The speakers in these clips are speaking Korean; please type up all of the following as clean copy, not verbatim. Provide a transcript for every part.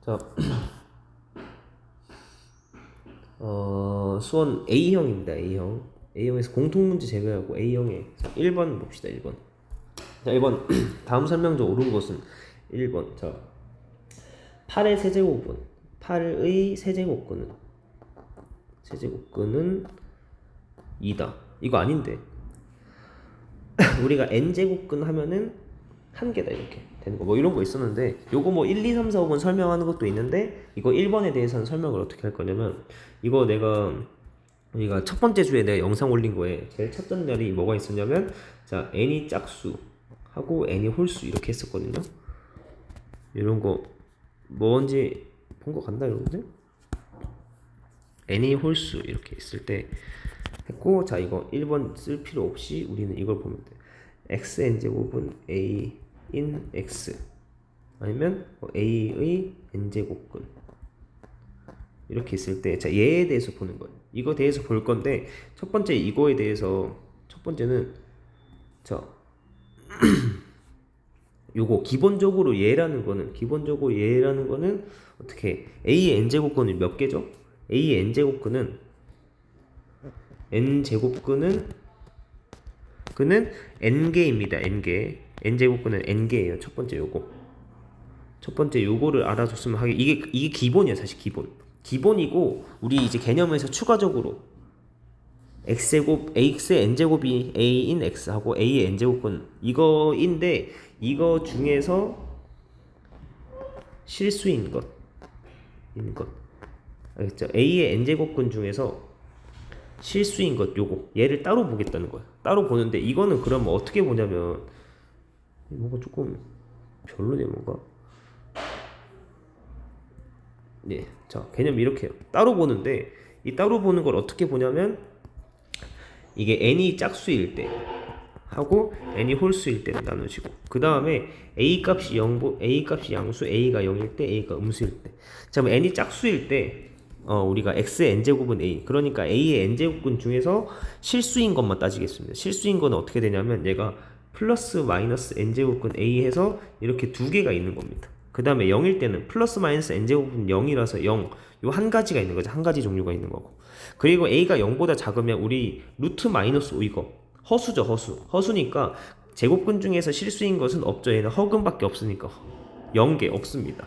자, 수원 A형입니다. A형. A형에서 공통문제 제외하고 A형에 1번 봅시다. 1번. 자, 1번. 다음 설명 중 옳은 것은 1번. 자, 8의 세제곱은 8의 세제곱근은 2다. 이거 아닌데. 우리가 n제곱근 하면은 한 개다 이렇게 되는 거. 뭐 이런 거 있었는데 요거 뭐 1, 2, 3, 4, 5번 설명하는 것도 있는데 이거 1번에 대해서는 설명을 어떻게 할 거냐면 이거 우리가 첫 번째 주에 내가 영상 올린 거에 제일 첫 전날이 뭐가 있었냐면 자 n이 짝수 하고 n이 홀수 이렇게 했었거든요. 이런 거 뭔지 본 거 같나 여러분들? n이 홀수 이렇게 있을 때 했고 자 이거 1번 쓸 필요 없이 우리는 이걸 보면 돼. xn제곱은 a인 x 아니면 a의 n제곱근 이렇게 있을 때 자 얘에 대해서 보는 거예요. 이거 대해서 볼 건데 첫 번째 이거에 대해서 첫 번째는 자 요거 기본적으로 얘라는 거는 어떻게 a의 n제곱근이 몇 개죠? a의 n제곱근은 그는 n개입니다. n개. n제곱근은 n개예요. 첫 번째 요거를 알아줬으면 하게 이게 기본이야. 사실 기본이고 우리 이제 개념에서 추가적으로 x제곱 ax의 n제곱이 a인 x하고 a의 n제곱근 이거인데 이거 중에서 실수인 것 알겠죠? a의 n제곱근 중에서 실수인 것 요거 얘를 따로 보겠다는 거야. 따로 보는데 이거는 그러면 어떻게 보냐면 뭔가 조금 별로네 뭔가. 네, 자 개념 이렇게 해요. 따로 보는데 이 따로 보는 걸 어떻게 보냐면 이게 n이 짝수일 때 하고 n이 홀수일 때를 나누시고 그 다음에 a 값이 양수 a가 0일 때 a가 음수일 때 자 그럼 n이 짝수일 때 우리가 x의 n제곱은 a 그러니까 a의 n제곱근 중에서 실수인 것만 따지겠습니다. 실수인 거는 어떻게 되냐면 얘가 플러스 마이너스 n제곱근 a 해서 이렇게 두 개가 있는 겁니다. 그 다음에 0일 때는 플러스 마이너스 n제곱은 0이라서 0 요 한 가지가 있는 거죠. 한 가지 종류가 있는 거고 그리고 a가 0보다 작으면 우리 루트 마이너스 5 이거 허수죠. 허수니까 제곱근 중에서 실수인 것은 없죠. 얘는 허근밖에 없으니까 0개 없습니다.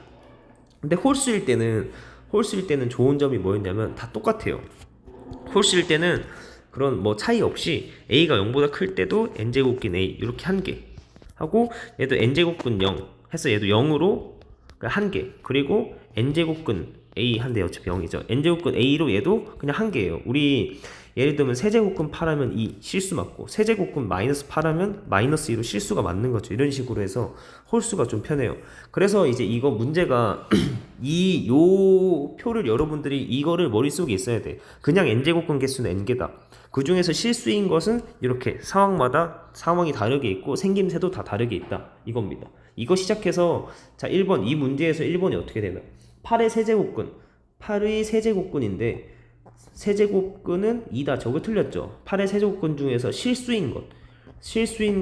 근데 홀수일 때는 좋은 점이 뭐였냐면 다 똑같아요. 홀수일 때는 그런 뭐 차이 없이 a가 0보다 클 때도 n제곱근 a 이렇게 한 개 하고 얘도 n제곱근 0 해서 얘도 0으로 한 개 그리고 n제곱근 a 한 대 어차피 0이죠. n제곱근 a로 얘도 그냥 한 개예요. 우리 예를 들면 세제곱근 8하면 2 실수 맞고 세제곱근 마이너스 8하면 마이너스 2로 실수가 맞는 거죠. 이런 식으로 해서 홀수가 좀 편해요. 그래서 이제 이거 문제가 요 표를 여러분들이 이거를 머릿속에 있어야 돼. 그냥 n제곱근 개수는 n개다. 그 중에서 실수인 것은 이렇게 상황마다 상황이 다르게 있고 생김새도 다 다르게 있다. 이겁니다. 이거 시작해서 자 1번 이 문제에서 1번이 어떻게 되나 8의 세제곱근인데 세제곱근은 2다. 저거 틀렸죠. 8의 세제곱근 중에서 실수인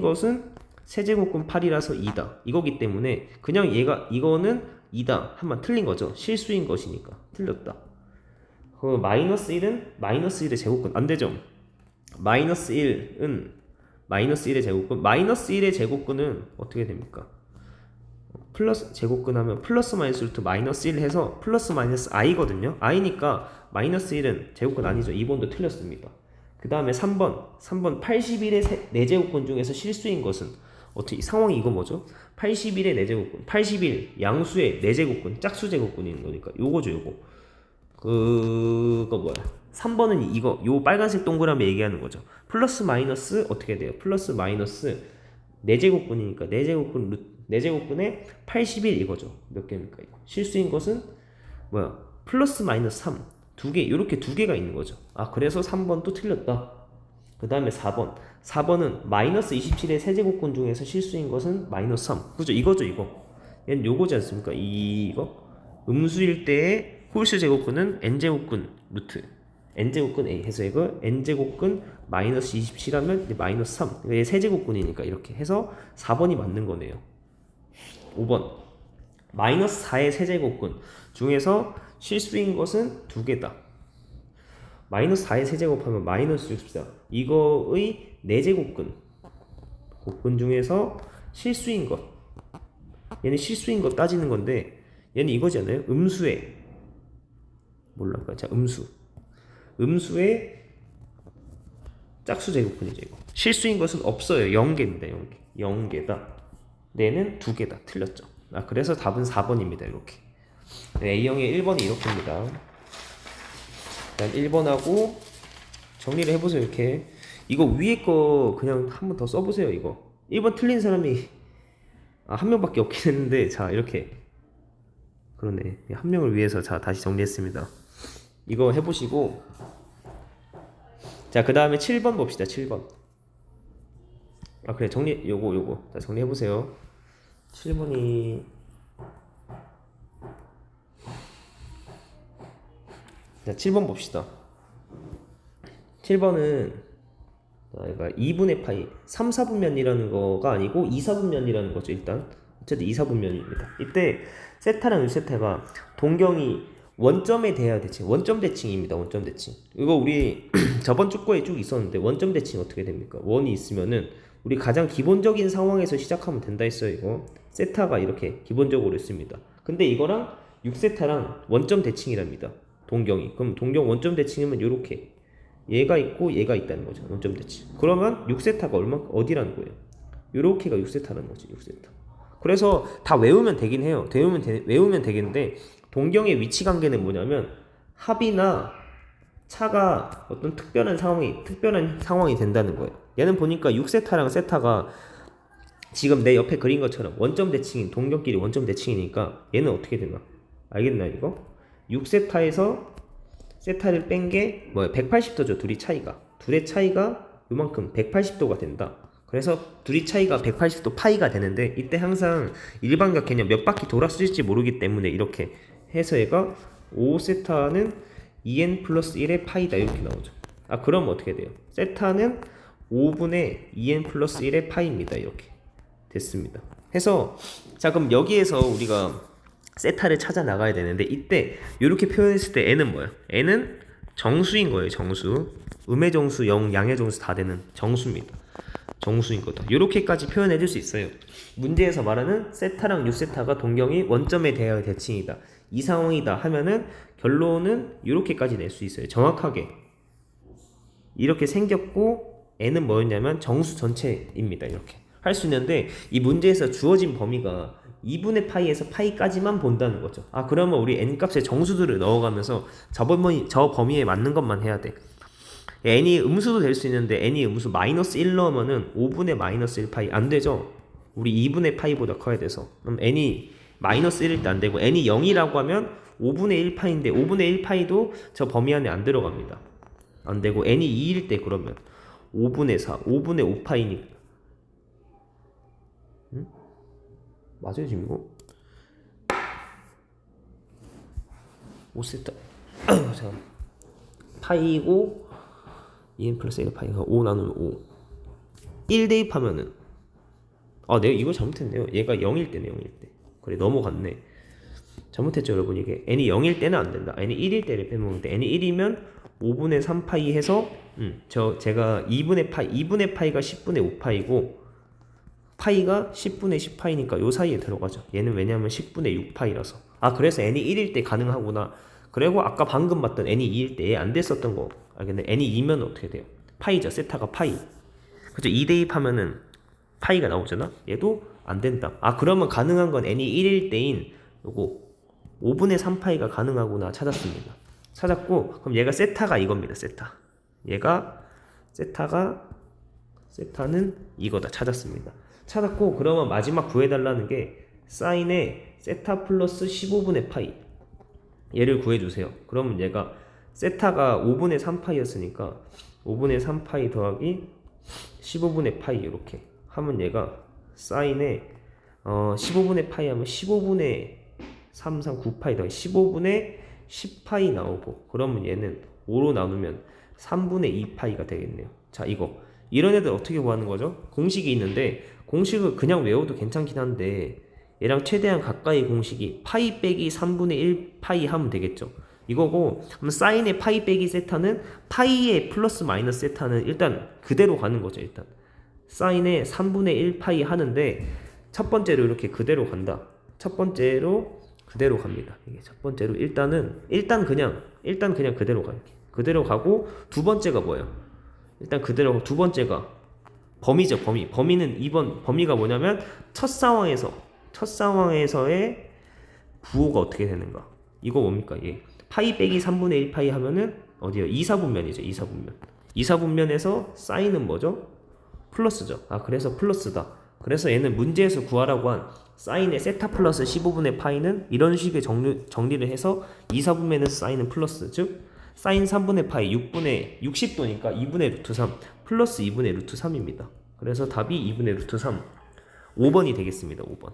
것은 세제곱근 8이라서 2다. 이거기 때문에 그냥 이거는 2다. 한번 틀린 거죠. 실수인 것이니까 틀렸다. 마이너스 1의 제곱근 안 되죠. 마이너스 1의 제곱근 마이너스 1의 제곱근은 어떻게 됩니까? 플러스 제곱근 하면 플러스 마이너스 루트 마이너스 1 해서 플러스 마이너스 i거든요. i니까 마이너스 1은 제곱근 아니죠. 2번도 틀렸습니다. 그 다음에 3번 81의 4제곱근 중에서 실수인 것은 어떻게 상황이 이거 뭐죠? 81의 4제곱근 81 양수의 4제곱근 짝수 제곱근이 있는 거니까 요거죠. 그거 뭐야 3번은 이거 요 빨간색 동그라미 얘기하는 거죠. 플러스 마이너스 어떻게 돼요? 플러스 마이너스 4제곱근이니까 4제곱근에 81 이거죠. 몇 개입니까 이거? 실수인 것은 뭐야? 플러스 마이너스 3 두 개 이렇게 두 개가 있는 거죠. 아 그래서 3번도 틀렸다. 그 다음에 4번은 마이너스 27의 세제곱근 중에서 실수인 것은 마이너스 3 그죠? 이거죠. 얘는 요거지 않습니까? 이거 음수일 때의 홀수 제곱근은 n제곱근 루트 n제곱근 a 해서 이거 n제곱근 마이너스 27하면 이제 마이너스 3 얘 세제곱근이니까 이렇게 해서 4번이 맞는 거네요. 5번 마이너스 4의 세제곱근 중에서 실수인 것은 두 개다. 마이너스 4의 세제곱하면 마이너스 64. 이거의 4제곱근 곱근 중에서 실수인 것. 얘는 실수인 것 따지는 건데 얘는 이거잖아요. 음수의 몰라. 자, 음수의 짝수 제곱근이죠. 이거. 실수인 것은 없어요. 0개입니다. 0개다. 얘는 2개다. 틀렸죠. 그래서 답은 4번입니다. 이렇게. A형의 1번이 이렇게입니다. 일단 1번하고 정리를 해보세요. 이렇게. 이거 위에 거 그냥 한 번 더 써보세요. 이거 1번 틀린 사람이 한 명밖에 없긴 했는데, 자 이렇게 그러네. 한 명을 위해서 자 다시 정리했습니다. 이거 해보시고, 자 그 다음에 7번 봅시다. 7번. 그래, 요거 자 정리해보세요. 7번이 자 7번 봅시다. 7번은 그러니까 2분의 파이 3, 4분면이라는 거가 아니고 2, 4분면이라는 거죠. 일단 어쨌든 2, 4분면입니다. 이때 세타랑 유세타가 동경이 원점에 대해야 대칭, 원점 대칭입니다. 원점 대칭. 이거 우리 저번 주 거에 쭉 있었는데 원점 대칭 어떻게 됩니까? 원이 있으면은 우리 가장 기본적인 상황에서 시작하면 된다 했어요. 이거 세타가 이렇게 기본적으로 있습니다. 근데 이거랑 6세타랑 원점 대칭이랍니다. 동경이. 그럼 동경 원점 대칭이면 요렇게 얘가 있고 얘가 있다는 거죠. 원점 대칭. 그러면 6세타가 어디라는 거예요? 요렇게가 6세타라는 거죠. 6세타. 그래서 다 외우면 되긴 해요. 외우면 되겠는데 동경의 위치 관계는 뭐냐면 합이나 차가 어떤 특별한 상황이 된다는 거예요. 얘는 보니까 6세타랑 세타가 지금 내 옆에 그린 것처럼 원점 대칭인 동경끼리 원점 대칭이니까 얘는 어떻게 되나? 알겠나 이거? 6세타에서 세타를 뺀 게 뭐야? 180도죠. 둘의 차이가 요만큼 180도가 된다. 그래서 둘이 차이가 180도 파이가 되는데 이때 항상 일반각 개념 몇 바퀴 돌았을지 모르기 때문에 이렇게 해서 얘가 5세타는 2n 플러스 1의 파이다 이렇게 나오죠. 그럼 어떻게 돼요? 세타는 5분의 2n 플러스 1의 파이입니다. 이렇게 됐습니다. 해서 자 그럼 여기에서 우리가 세타를 찾아 나가야 되는데 이때 이렇게 표현했을 때 n은 뭐야? n은 정수인 거예요. 정수. 음의 정수, 양의 정수 다 되는 정수입니다. 정수인 거다. 이렇게까지 표현해 줄 수 있어요. 문제에서 말하는 세타랑 6세타가 동경이 원점에 대하여 대칭이다. 이 상황이다 하면은 결론은 이렇게까지 낼 수 있어요. 정확하게 이렇게 생겼고 n은 뭐였냐면 정수 전체입니다. 이렇게 할 수 있는데 이 문제에서 주어진 범위가 2분의 파이에서 파이까지만 본다는 거죠. 그러면 우리 n 값의 정수들을 넣어가면서 저 범위에 맞는 것만 해야 돼. n이 음수도 될 수 있는데 n이 음수 마이너스 1 넣으면은 5분의 마이너스 1 파이 안 되죠. 우리 2분의 파이보다 커야 돼서. 그럼 n이 마이너스 1일 때 안 되고 n이 0이라고 하면 5분의 1 파이인데 5분의 1 파이도 저 범위 안에 안 들어갑니다. 안 되고 n이 2일 때 그러면 5분의 4, 5분의 5 파이니까. 응? 맞아요 지금 이거? 5세타 자 파이고 2n 플러스 1 파이가 5 나누면 5 1 대입하면은 내가 이거 잘못했네요. 얘가 0일 때네. 0일 때 그래 넘어갔네. 잘못했죠 여러분. 이게 n이 0일 때는 안 된다. n이 1일 때를 빼먹는데 n이 1이면 5분의 3 파이 해서 제가 2분의 파이가 10분의 5 파이고 파이가 10분의 10 파이니까 요 사이에 들어가죠. 얘는 왜냐면 10분의 6 파이라서. 그래서 n이 1일 때 가능하구나. 그리고 아까 방금 봤던 n이 2일 때 안 됐었던 거 알겠네. n이 2면 어떻게 돼요? 파이죠. 세타가 파이. 그죠? 2 대입하면은 파이가 나오잖아. 얘도 안 된다. 그러면 가능한 건 n이 1일 때인 요거 5분의 3 파이가 가능하구나 찾았습니다. 찾았고 그럼 얘가 세타가 이겁니다. 세타는 이거다 찾았습니다. 찾았고 그러면 마지막 구해달라는 게 사인의 세타 플러스 15분의 파이 얘를 구해주세요. 그러면 얘가 세타가 5분의 3파이였으니까 5분의 3파이 더하기 15분의 파이 이렇게 하면 얘가 사인의 15분의 파이 하면 15분의 3, 9파이 더하기 15분의 10파이 나오고 그러면 얘는 5로 나누면 3분의 2파이가 되겠네요. 자 이런 애들 어떻게 구하는 거죠? 공식이 있는데 공식을 그냥 외워도 괜찮긴 한데 얘랑 최대한 가까이 공식이 파이 빼기 3분의 1 파이 하면 되겠죠. 이거고, 그럼 사인의 파이 빼기 세타는 파이의 플러스 마이너스 세타는 일단 그대로 가는 거죠. 일단 사인의 3분의 1 파이 하는데 첫 번째로 이렇게 그대로 간다. 첫 번째로 그대로 갑니다. 이게 첫 번째로 일단 그냥 그대로 가요. 그대로 가고 두 번째가 뭐예요? 일단 그대로 두 번째가 범위죠. 범위는 2번 범위가 뭐냐면 첫 상황에서의 부호가 어떻게 되는가? 이거 뭡니까? 예. 파이 빼기 3분의 1 파이 하면은 어디요? 2사분면이죠. 2사분면. 2사분면에서 사인은 뭐죠? 플러스죠. 아, 그래서 플러스다. 그래서 얘는 문제에서 구하라고 한 사인의 세타 플러스 15분의 파이는 이런 식의 정리를 해서 2사분면에서 사인은 플러스, 즉 사인 3분의 파이 60도니까 2분의 루트 3 플러스 2분의 루트 3입니다. 그래서 답이 2분의 루트 3 5번이 되겠습니다. 5번.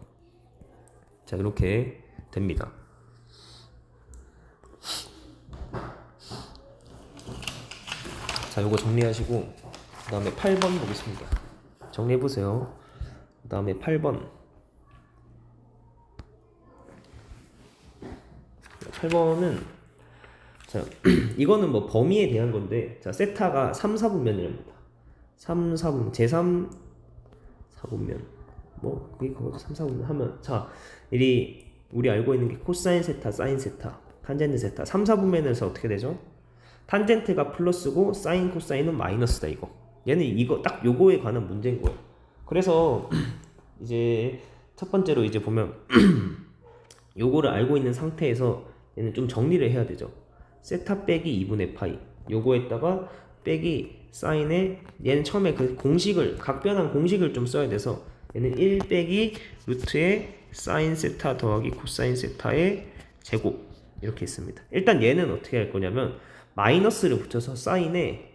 자, 이렇게 됩니다. 자, 요거 정리하시고 그 다음에 8번 보겠습니다. 정리해보세요. 그 다음에 8번. 8번은 자, 이거는 뭐 범위에 대한 건데, 자, 세타가 3, 4분면이랍니다. 3, 4분, 제3 4분면. 뭐, 그게 그거죠. 3, 4분면 하면, 자, 우리 알고 있는 게 코사인 세타, 사인 세타, 탄젠트 세타. 3, 4분면에서 어떻게 되죠? 탄젠트가 플러스고, 사인, 코사인은 마이너스다, 이거. 얘는 이거, 딱 요거에 관한 문제인 거예요. 그래서, 이제, 첫 번째로 이제 보면, 요거를 알고 있는 상태에서 얘는 좀 정리를 해야 되죠. 세타 빼기 2분의 파이 요거에다가 빼기 사인에 얘는 처음에 그 공식을 각변한 공식을 좀 써야 돼서 얘는 1 빼기 루트의 사인 세타 더하기 코사인 세타의 제곱 이렇게 있습니다. 일단 얘는 어떻게 할 거냐면 마이너스를 붙여서 사인에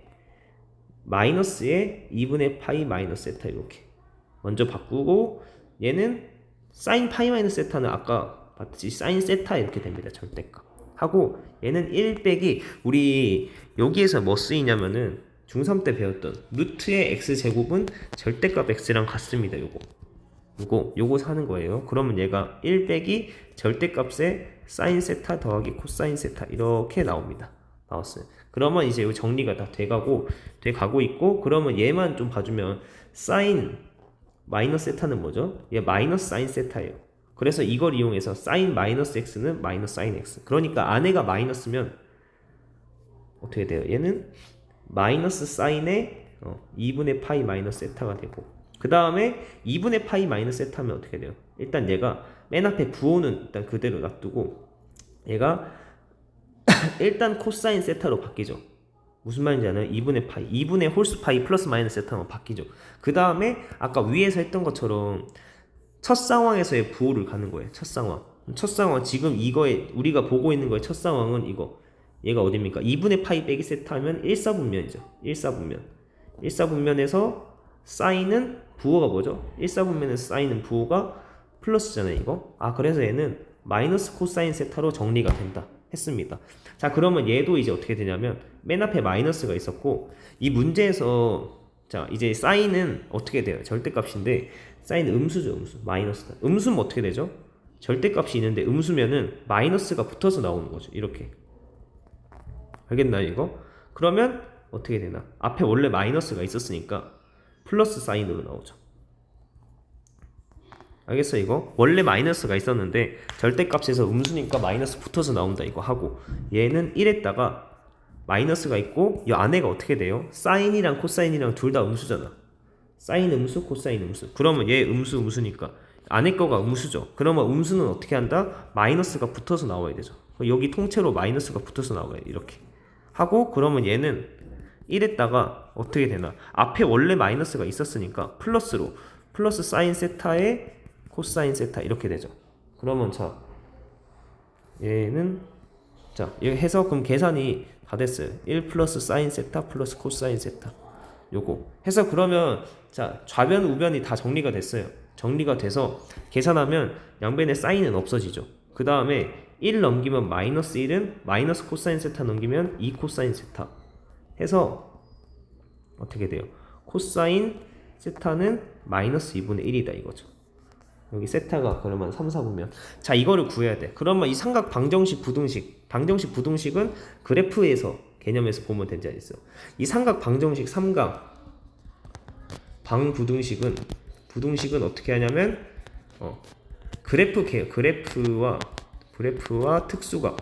마이너스에 2분의 파이 마이너스 세타 이렇게 먼저 바꾸고 얘는 사인 파이 마이너스 세타는 아까 봤듯이 사인 세타 이렇게 됩니다. 절대값 하고 얘는 1 빼기 우리 여기에서 뭐 쓰이냐면은 중3 때 배웠던 루트의 x제곱은 절대값 x랑 같습니다. 요거 사는 거예요. 그러면 얘가 1 빼기 절대값의 사인 세타 더하기 코사인 세타 이렇게 나왔어요. 그러면 이제 요 정리가 다 돼가고 있고 그러면 얘만 좀 봐주면 사인 마이너스 세타는 뭐죠? 얘 마이너스 사인 세타예요. 그래서 이걸 이용해서 사인 마이너스 x는 마이너스 사인 x. 그러니까 안에가 마이너스면 어떻게 돼요? 얘는 마이너스 사인의 2분의 파이 마이너스 세타가 되고 그 다음에 2분의 파이 마이너스 세타면 어떻게 돼요? 일단 얘가 맨 앞에 부호는 일단 그대로 놔두고 얘가 일단 코사인 세타로 바뀌죠. 무슨 말인지 아나요? 2분의 파이 2분의 홀수 파이 플러스 마이너스 세타로 바뀌죠. 그 다음에 아까 위에서 했던 것처럼 첫 상황에서의 부호를 가는 거예요. 첫 상황 지금 이거에 우리가 보고 있는 거의 첫 상황은 이거 얘가 어딥니까? 2분의 파이 빼기 세타면 1사분면이죠. 1사분면에서 사인은 부호가 뭐죠? 1사분면에서 사인은 부호가 플러스잖아요. 이거 그래서 얘는 마이너스 코사인 세타로 정리가 된다 했습니다. 자, 그러면 얘도 이제 어떻게 되냐면 맨 앞에 마이너스가 있었고 이 문제에서 자 이제 사인은 어떻게 돼요? 절대값인데 사인은 음수죠. 마이너스다. 음수면 어떻게 되죠? 절대값이 있는데 음수면은 마이너스가 붙어서 나오는 거죠. 이렇게 알겠나요 이거? 그러면 어떻게 되나? 앞에 원래 마이너스가 있었으니까 플러스 사인으로 나오죠. 알겠어 이거? 원래 마이너스가 있었는데 절대값에서 음수니까 마이너스 붙어서 나온다 이거 하고 얘는 1에다가 마이너스가 있고 이 안에가 어떻게 돼요? 사인이랑 코사인이랑 둘 다 음수잖아. 사인 음수, 코사인 음수. 그러면 얘 음수니까 안에 거가 음수죠. 그러면 음수는 어떻게 한다? 마이너스가 붙어서 나와야 되죠. 여기 통째로 마이너스가 붙어서 나와요. 이렇게 하고 그러면 얘는 1에다가 어떻게 되나? 앞에 원래 마이너스가 있었으니까 플러스 사인 세타에 코사인 세타 이렇게 되죠. 그러면 자 얘는 자 여기 해서 그럼 계산이 다 됐어요. 1 플러스 사인 세타 플러스 코사인 세타 요거 해서 그러면 자 좌변 우변이 다 정리가 됐어요. 정리가 돼서 계산하면 양변에 사인은 없어지죠. 그 다음에 1 넘기면 마이너스 1은 마이너스 코사인 세타 넘기면 2 코사인 세타 해서 어떻게 돼요? 코사인 세타는 마이너스 2분의 1이다 이거죠. 여기 세타가 그러면 3, 4부면 자 이거를 구해야 돼. 그러면 이 삼각 방정식 부등식은 그래프에서 개념에서 보면 된지 알겠어. 이 삼각 방정식 삼각 방부등식은 어떻게 하냐면 그래프와 특수각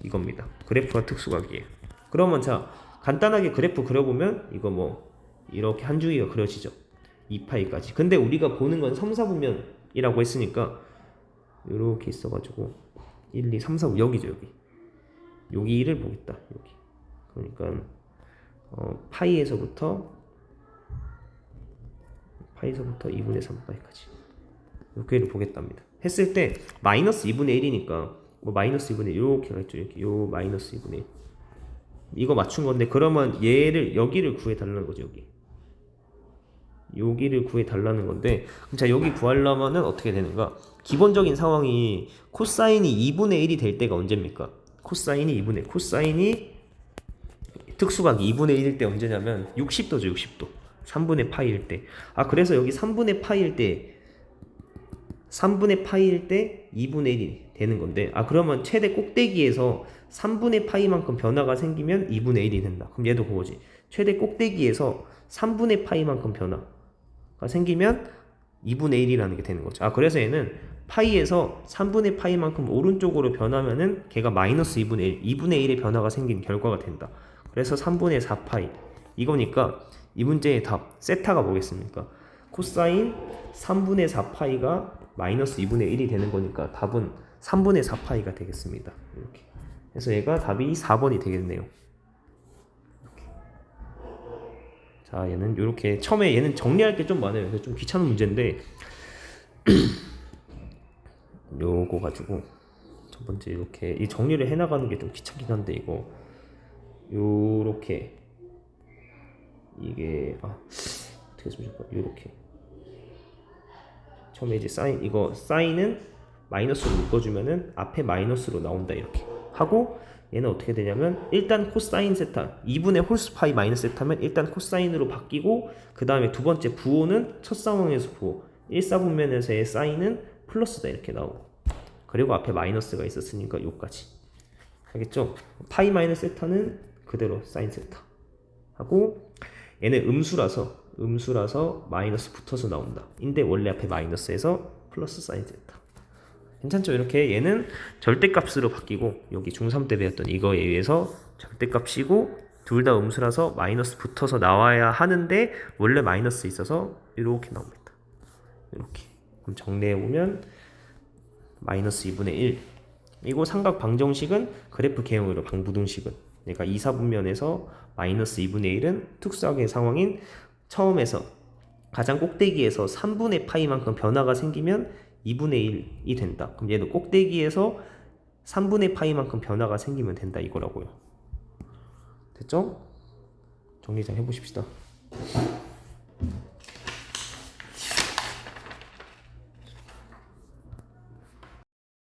이겁니다. 그래프와 특수각이에요. 그러면 자 간단하게 그래프 그려보면 이거 뭐 이렇게 한 줄기가 그려지죠. 2파이까지. 근데 우리가 보는 건 3, 4부면이라고 했으니까 이렇게 있어가지고 1, 2, 3, 4, 여기죠. 여기를 보겠다. 여기. 그러니까 파이에서부터 2분의 3파이까지 여기를 보겠답니다. 했을 때 마이너스 2분의 1이니까 뭐 마이너스 2분의 1 이렇게 가있죠. 이렇게 요 마이너스 2분의 1 이거 맞춘 건데 그러면 얘를 여기를 구해 달라는 거죠. 여기를 구해 달라는 건데 그럼 자 여기 구하려면은 어떻게 되는가? 기본적인 상황이 코사인이 2분의 1이 될 때가 언제입니까? 코사인이 특수각이 2분의 1일 때 언제냐면 60도죠. 60도 3분의 파이일 때. 그래서 여기 3분의 파이일 때 2분의 1이 되는 건데 그러면 최대 꼭대기에서 3분의 파이만큼 변화가 생기면 2분의 1이 된다. 그럼 얘도 그거지. 최대 꼭대기에서 3분의 파이만큼 변화가 생기면 2분의 1이라는 게 되는 거죠. 그래서 얘는 파이에서 3분의 파이만큼 오른쪽으로 변하면은 걔가 마이너스 2분의 1, 2분의 1의 변화가 생긴 결과가 된다. 그래서 3분의 4파이 이거니까 이 문제의 답 세타가 뭐겠습니까? 코사인 3분의 4파이가 마이너스 2분의 1이 되는 거니까 답은 3분의 4파이가 되겠습니다. 이렇게. 그래서 얘가 답이 4번이 되겠네요. 이렇게. 자, 얘는 이렇게 처음에 얘는 정리할 게 좀 많아요. 그래서 좀 귀찮은 문제인데 요거 가지고 첫 번째 이렇게 이 정리를 해나가는 게 좀 귀찮긴 한데 이거 요렇게 이게 어떻게 쓰면 좋을까? 요렇게 처음에 이제 사인은 마이너스로 묶어주면은 앞에 마이너스로 나온다 이렇게 하고 얘는 어떻게 되냐면 일단 코사인 세타 2분의 홀스파이 마이너스 세타면 일단 코사인으로 바뀌고 그 다음에 두 번째 부호는 첫 상황에서 부호 1사분면에서의 사인은 플러스다 이렇게 나오고 그리고 앞에 마이너스가 있었으니까 요까지 알겠죠? 파이 마이너스 세타는 그대로 사인 세타 하고 얘는 음수라서 마이너스 붙어서 나온다. 인데 원래 앞에 마이너스에서 플러스 사인 세타. 괜찮죠? 이렇게 얘는 절대값으로 바뀌고 여기 중3 때 배웠던 이거에 의해서 절대값이고 둘 다 음수라서 마이너스 붙어서 나와야 하는데 원래 마이너스 있어서 이렇게 나옵니다. 이렇게. 그럼 정리해보면 마이너스 2분의 1 이거 삼각 방정식은 그래프 개형으로 방부등식은 그러니까 2, 4분면에서 마이너스 2분의 1은 특수하게 상황인 처음에서 가장 꼭대기에서 3분의 파이만큼 변화가 생기면 2분의 1이 된다. 그럼 얘도 꼭대기에서 3분의 파이만큼 변화가 생기면 된다 이거라고요. 됐죠? 정리 잘 해보십시다.